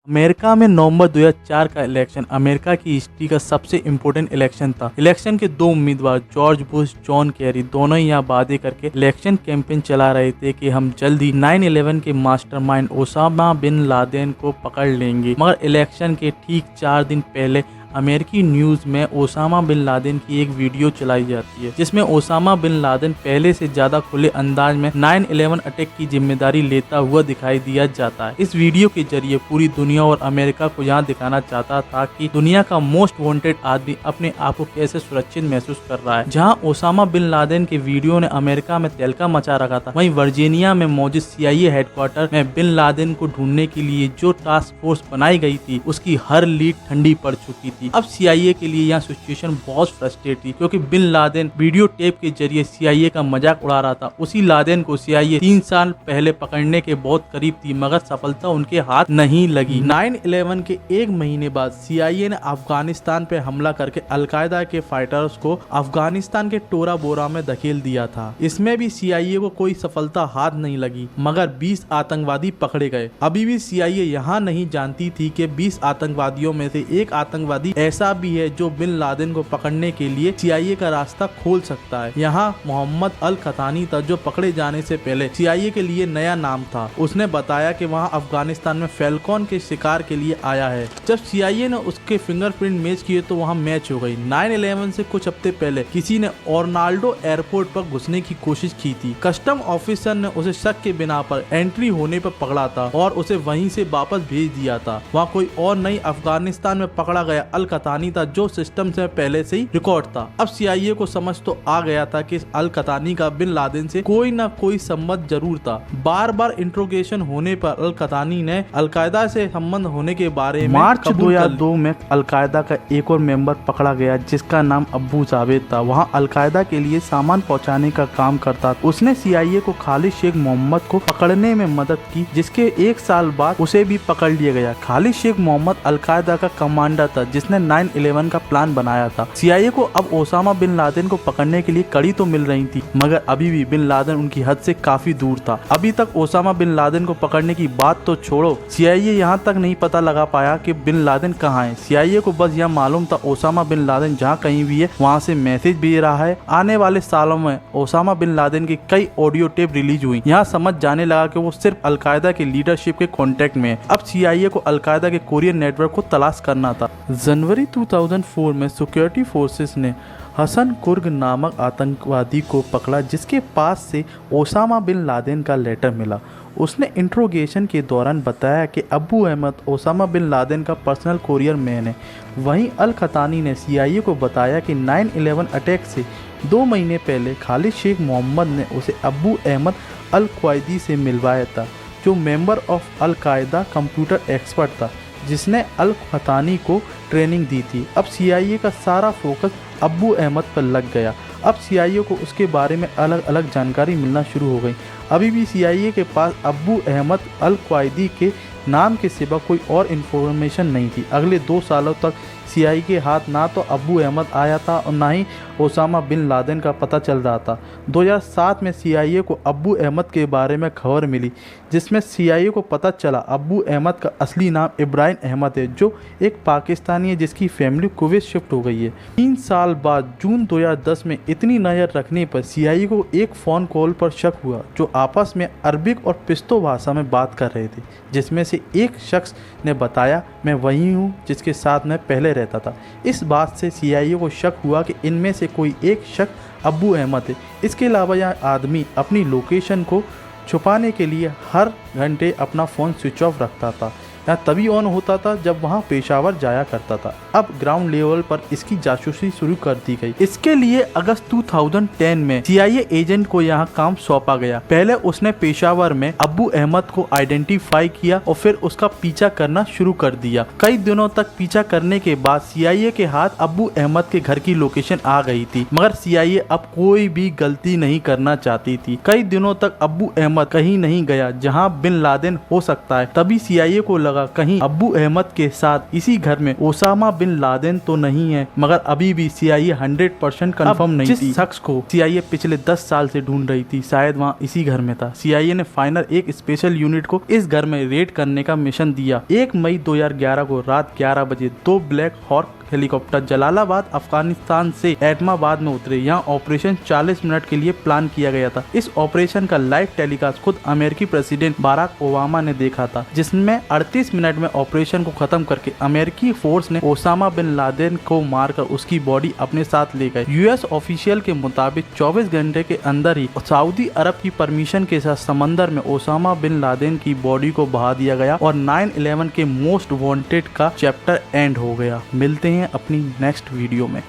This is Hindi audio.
अमेरिका में नवंबर 2004 का इलेक्शन अमेरिका की हिस्ट्री का सबसे इम्पोर्टेंट इलेक्शन था। इलेक्शन के दो उम्मीदवार जॉर्ज बुश, जॉन केरी दोनों ही यहाँ वादे करके इलेक्शन कैंपेन चला रहे थे कि हम जल्द ही 9/11 के मास्टरमाइंड ओसामा बिन लादेन को पकड़ लेंगे। मगर इलेक्शन के ठीक 4 दिन पहले अमेरिकी न्यूज में ओसामा बिन लादेन की एक वीडियो चलाई जाती है, जिसमें ओसामा बिन लादेन पहले से ज्यादा खुले अंदाज में 9/11 अटैक की जिम्मेदारी लेता हुआ दिखाई दिया जाता है। इस वीडियो के जरिए पूरी दुनिया और अमेरिका को यहाँ दिखाना चाहता था कि दुनिया का मोस्ट वांटेड आदमी अपने आप को कैसे सुरक्षित महसूस कर रहा है। जहाँ ओसामा बिन लादेन के वीडियो ने अमेरिका में तहलका मचा रखा था, वहीं वर्जीनिया में मौजूद CIA हेडक्वार्टर में बिन लादेन को ढूंढने के लिए जो टास्क फोर्स बनाई गई थी, उसकी हर लीड ठंडी पड़ चुकी थी। अब CIA के लिए यह सिचुएशन बहुत फ्रस्ट्रेट थी, क्योंकि बिन लादेन वीडियो टेप के जरिए CIA का मजाक उड़ा रहा था। उसी लादेन को CIA 3 साल पहले पकड़ने के बहुत करीब थी, मगर सफलता उनके हाथ नहीं लगी। 9/11 के एक महीने बाद CIA ने अफगानिस्तान पे हमला करके अलकायदा के फाइटर्स को अफगानिस्तान के टोरा बोरा में धकेल दिया था। इसमें भी CIA को कोई सफलता हाथ नहीं लगी, मगर 20 आतंकवादी पकड़े गए। अभी भी CIA यहाँ नहीं जानती थी कि 20 आतंकवादियों में से एक आतंकवादी ऐसा भी है जो बिन लादेन को पकड़ने के लिए CIA का रास्ता खोल सकता है। यहाँ मोहम्मद अल खतानी था, जो पकड़े जाने से पहले CIA के लिए नया नाम था। उसने बताया कि वहाँ अफगानिस्तान में फैल्कॉन के शिकार के लिए आया है। जब CIA ने उसके फिंगरप्रिंट मैच किए तो वहाँ मैच हो गई। 9/11 से कुछ हफ्ते पहले किसी ने ऑर्नाल्डो एयरपोर्ट पर घुसने की कोशिश की थी। कस्टम ऑफिसर ने उसे शक के बिना पर एंट्री होने पर पकड़ा था और उसे वहीं से वापस भेज दिया था। वहाँ कोई और नहीं, अफगानिस्तान में पकड़ा गया अल खतानी था, जो सिस्टम से पहले से ही रिकॉर्ड था। अब CIA को समझ तो आ गया था कि अल खतानी का बिन लादेन से कोई ना कोई संबंध जरूर था। बार बार इंट्रोगेशन होने पर अल खतानी ने अलकायदा से संबंध होने के बारे में मार्च 2002 में अलकायदा का एक और मेंबर पकड़ा गया, जिसका नाम अब्बू जावेद था। वहाँ अलकायदा के लिए सामान पहुँचाने का काम करता था। उसने CIA को खालिद शेख मोहम्मद को पकड़ने में मदद की, जिसके 1 साल बाद उसे भी पकड़ लिया गया। खालिद शेख मोहम्मद अलकायदा का कमांडर था, जिसने 9/11 का प्लान बनाया था। CIA को अब ओसामा बिन लादेन को पकड़ने के लिए कड़ी तो मिल रही थी, मगर अभी भी बिन लादेन उनकी हद से काफी दूर था। अभी तक ओसामा बिन लादेन को पकड़ने की बात तो छोड़ो, CIA यहाँ तक नहीं पता लगा पाया कि बिन लादेन कहाँ है। CIA को बस यह मालूम था ओसामा बिन लादेन जहाँ कहीं भी है वहाँ से मैसेज भेज रहा है। आने वाले सालों में ओसामा बिन लादेन की कई ऑडियो टेप रिलीज हुई। यहाँ समझ जाने लगा कि वो सिर्फ अलकायदा के लीडरशिप के कॉन्टेक्ट में है। अब CIA को अलकायदा के कोरियन नेटवर्क को तलाश करना था। जनवरी 2004 में सिक्योरिटी फोर्सेस ने हसन कुर्ग नामक आतंकवादी को पकड़ा, जिसके पास से ओसामा बिन लादेन का लेटर मिला। उसने इंट्रोगेशन के दौरान बताया कि Abu Ahmed Osama bin Laden का पर्सनल कोरियर मैन है। वहीं अल खतानी ने CIA को बताया कि 9/11 अटैक से 2 महीने पहले खालिद शेख मोहम्मद ने उसे अबू अहमद अल क्वायदी से मिलवाया था, जो मेंबर ऑफ अल कायदा कंप्यूटर एक्सपर्ट था, जिसने अल खतानी को ट्रेनिंग दी थी। अब CIA का सारा फोकस अब्बू अहमद पर लग गया। अब CIA को उसके बारे में अलग अलग जानकारी मिलना शुरू हो गई। अभी भी CIA के पास अब्बू अहमद अल क्वायदी के नाम के सिवा कोई और इन्फॉर्मेशन नहीं थी। अगले 2 सालों तक CIA के हाथ ना तो अब्बू अहमद आया था और ना ही ओसामा बिन लादेन का पता चल रहा था। 2007 में CIA को अब्बू अहमद के बारे में खबर मिली, जिसमें CIA को पता चला अब्बू अहमद का असली नाम इब्राहिम अहमद है, जो एक पाकिस्तानी है जिसकी फैमिली कुवैत शिफ्ट हो गई है। 3 साल बाद जून 2010 में इतनी नज़र रखने पर CIA को एक फ़ोन कॉल पर शक हुआ, जो आपस में अरबिक और पिश्तो भाषा में बात कर रहे थे, जिसमें से एक शख्स ने बताया, मैं वही हूँ जिसके साथ मैं पहले रहता था। इस बात से CIA को शक हुआ कि इनमें से कोई एक शख्स अब्बू अहमद है। इसके अलावा यह आदमी अपनी लोकेशन को छुपाने के लिए हर घंटे अपना फ़ोन स्विच ऑफ रखता था। यह तभी ऑन होता था जब वहाँ पेशावर जाया करता था। अब ग्राउंड लेवल पर इसकी जासूसी शुरू कर दी गई। इसके लिए अगस्त 2010 में CIA एजेंट को यहाँ काम सौंपा गया। पहले उसने पेशावर में अब्बू अहमद को आइडेंटिफाई किया और फिर उसका पीछा करना शुरू कर दिया। कई दिनों तक पीछा करने के बाद CIA के हाथ अब्बू अहमद के घर की लोकेशन आ गई थी, मगर CIA अब कोई भी गलती नहीं करना चाहती थी। कई दिनों तक अब्बू अहमद कहीं नहीं गया जहाँ बिन लादेन हो सकता है। तभी CIA को लगा कहीं अब्बू अहमद के साथ इसी घर में ओसामा बिन लादेन तो नहीं है, मगर अभी भी CIA 100% कंफर्म नहीं थी। जिस शख्स को CIA पिछले 10 साल से ढूंढ रही थी शायद वहाँ इसी घर में था। CIA ने फाइनल एक स्पेशल यूनिट को इस घर में रेड करने का मिशन दिया। 1 मई 2011 को रात 11 बजे 2 ब्लैक हॉर्क हेलीकॉप्टर जलालाबाद अफगानिस्तान से एटमाबाद में उतरे। यहाँ ऑपरेशन 40 मिनट के लिए प्लान किया गया था। इस ऑपरेशन का लाइव टेलीकास्ट खुद अमेरिकी प्रेसिडेंट बाराक ओबामा ने देखा था, जिसमें 38 मिनट में ऑपरेशन को खत्म करके अमेरिकी फोर्स ने ओसामा बिन लादेन को मारकर उसकी बॉडी अपने साथ ले गए। US ऑफिशियल के मुताबिक 24 घंटे के अंदर ही सऊदी अरब की परमिशन के साथ समंदर में ओसामा बिन लादेन की बॉडी को बहा दिया गया और 9/11 के मोस्ट वांटेड का चैप्टर एंड हो गया। मिलते हैं अपनी नेक्स्ट वीडियो में।